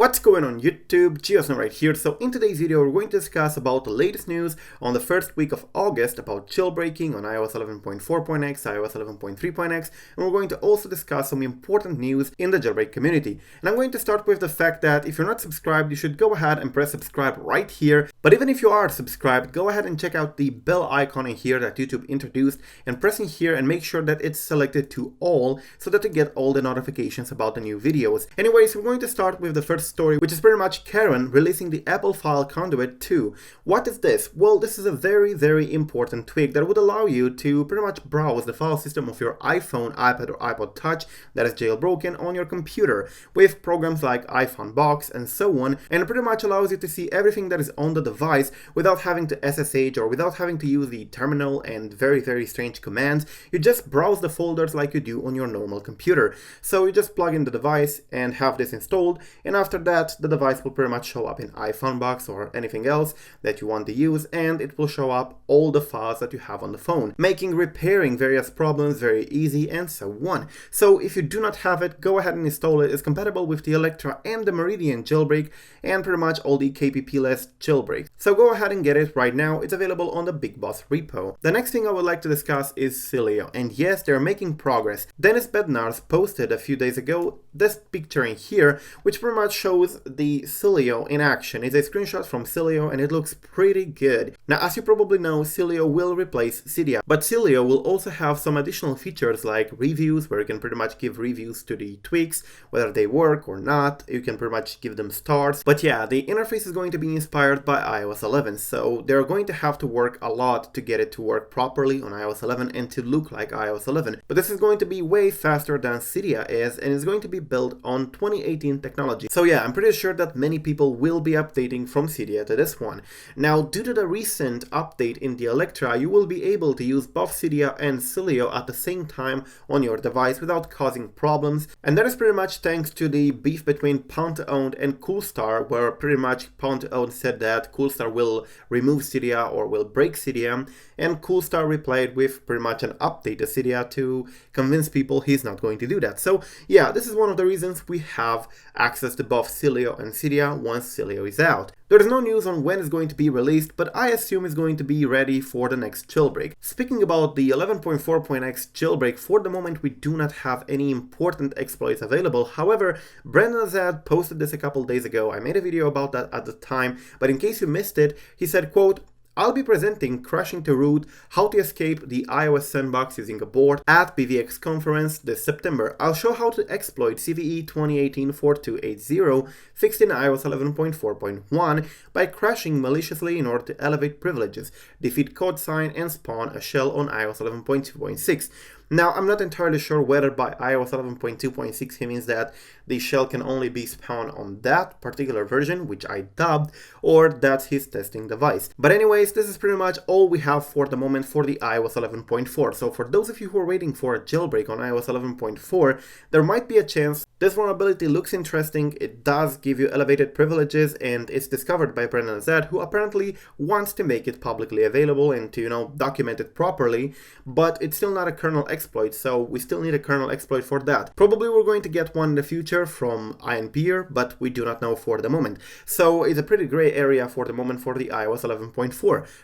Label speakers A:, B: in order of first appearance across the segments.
A: What's going on YouTube? Geosno right here. So in today's video we're going to discuss about the latest news on the first week of August about jailbreaking on iOS 11.4.x, iOS 11.3.x, and we're going to also discuss some important news in the jailbreak community. And I'm going to start with the fact that if you're not subscribed, you should go ahead and press subscribe right here. But even if you are subscribed, go ahead and check out the bell icon in here that YouTube introduced and pressing here and make sure that it's selected to all so that you get all the notifications about the new videos. Anyways, we're going to start with the first story, which is pretty much Karen releasing the Apple file Conduit 2. What is this? Well, this is a very important tweak that would allow you to pretty much browse the file system of your iPhone, iPad or iPod Touch that is jailbroken on your computer with programs like iFunBox and so on, and it pretty much allows you to see everything that is on the device without having to SSH or without having to use the terminal and very strange commands. You just browse the folders like you do on your normal computer. So you just plug in the device and have this installed, and after that the device will pretty much show up in iFunBox or anything else that you want to use, and it will show up all the files that you have on the phone, making repairing various problems very easy and so on. So if you do not have it, go ahead and install it. It's compatible with the Electra and the Meridian Jailbreak and pretty much all the KPP-less jailbreaks. So go ahead and get it right now. It's available on the BigBoss repo. The next thing I would like to discuss is Sileo, and yes, they're making progress. Bednarz posted a few days ago this picture in here, which pretty much shows the Sileo in action. It's a screenshot from Sileo and it looks pretty good. Now, as you probably know, Sileo will replace Cydia, but Sileo will also have some additional features like reviews, where you can pretty much give reviews to the tweaks, whether they work or not. You can pretty much give them stars. But yeah, the interface is going to be inspired by iOS 11, so they're going to have to work a lot to get it to work properly on iOS 11 and to look like iOS 11. But this is going to be way faster than Cydia is, and it's going to be built on 2018 technology. So yeah, I'm pretty sure that many people will be updating from Cydia to this one. Now, due to the recent update in the Electra, you will be able to use both Cydia and Sileo at the same time on your device without causing problems, and that is pretty much thanks to the beef between Pound2Own and Coolstar, where pretty much Pound2Own said that Coolstar will remove Cydia or will break Cydia, and Coolstar replied with pretty much an update to Cydia to convince people he's not going to do that. So yeah, this is one of the reasons we have access to both Sileo and Cydia once Sileo is out. There is no news on when it's going to be released, but I assume it's going to be ready for the next jailbreak. Speaking about the 11.4.x jailbreak, for the moment we do not have any important exploits available. However, Bednarz posted this a couple days ago. I made a video about that at the time, but in case you missed it, he said, quote, "I'll be presenting Crashing to Root, How to Escape the iOS Sandbox Using a Board at PVX Conference this September. I'll show how to exploit CVE 2018-4280 fixed in iOS 11.4.1 by crashing maliciously in order to elevate privileges, defeat code sign, and spawn a shell on iOS 11.2.6. Now, I'm not entirely sure whether by iOS 11.2.6 he means that the shell can only be spawned on that particular version, which I dubbed, or that's his testing device. But anyways, this is pretty much all we have for the moment for the iOS 11.4. So for those of you who are waiting for a jailbreak on iOS 11.4, there might be a chance. This vulnerability looks interesting. It does give you elevated privileges, and it's discovered by Bednarz, who apparently wants to make it publicly available and to, document it properly, but it's still not a kernel exploit, so we still need a kernel exploit for that. Probably we're going to get one in the future from INPeer, but we do not know for the moment. So it's a pretty gray area for the moment for the iOS 11.4.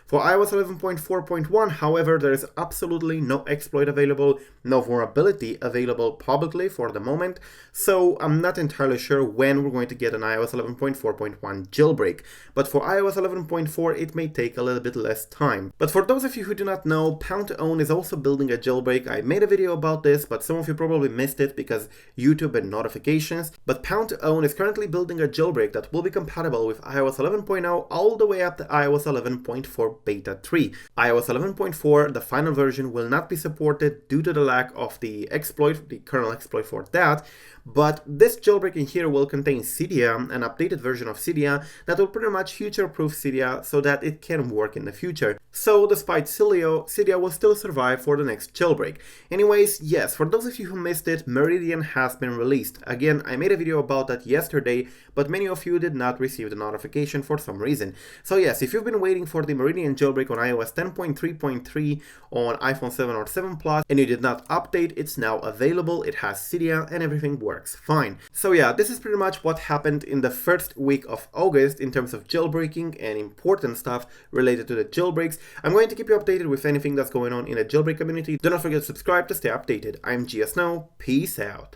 A: For iOS 11.4.1, however, there is absolutely no exploit available, no vulnerability available publicly for the moment, so I'm not entirely sure when we're going to get an iOS 11.4.1 jailbreak. But for iOS 11.4, it may take a little bit less time. But for those of you who do not know, Pound2Own is also building a jailbreak. I made a video about this, but some of you probably missed it because YouTube and notifications. But Pound2Own is currently building a jailbreak that will be compatible with iOS 11.0 all the way up to iOS 11.4 Beta 3. iOS 11.4, the final version, will not be supported due to the lack of the exploit, the kernel exploit for that. But this jailbreak in here will contain Cydia, an updated version of Cydia that will pretty much future-proof Cydia so that it can work in the future. So despite Sileo, Cydia will still survive for the next jailbreak. Anyways, yes, for those of you who missed it, Meridian has been released. Again, I made a video about that yesterday, but many of you did not receive the notification for some reason. So yes, if you've been waiting for the Meridian jailbreak on iOS 10.3.3 on iPhone 7 or 7 Plus and you did not update, it's now available. It has Cydia and everything works works fine. So yeah, this is pretty much what happened in the first week of August in terms of jailbreaking and important stuff related to the jailbreaks. I'm going to keep you updated with anything that's going on in the jailbreak community. Do not forget to subscribe to stay updated. I'm GSNow, peace out.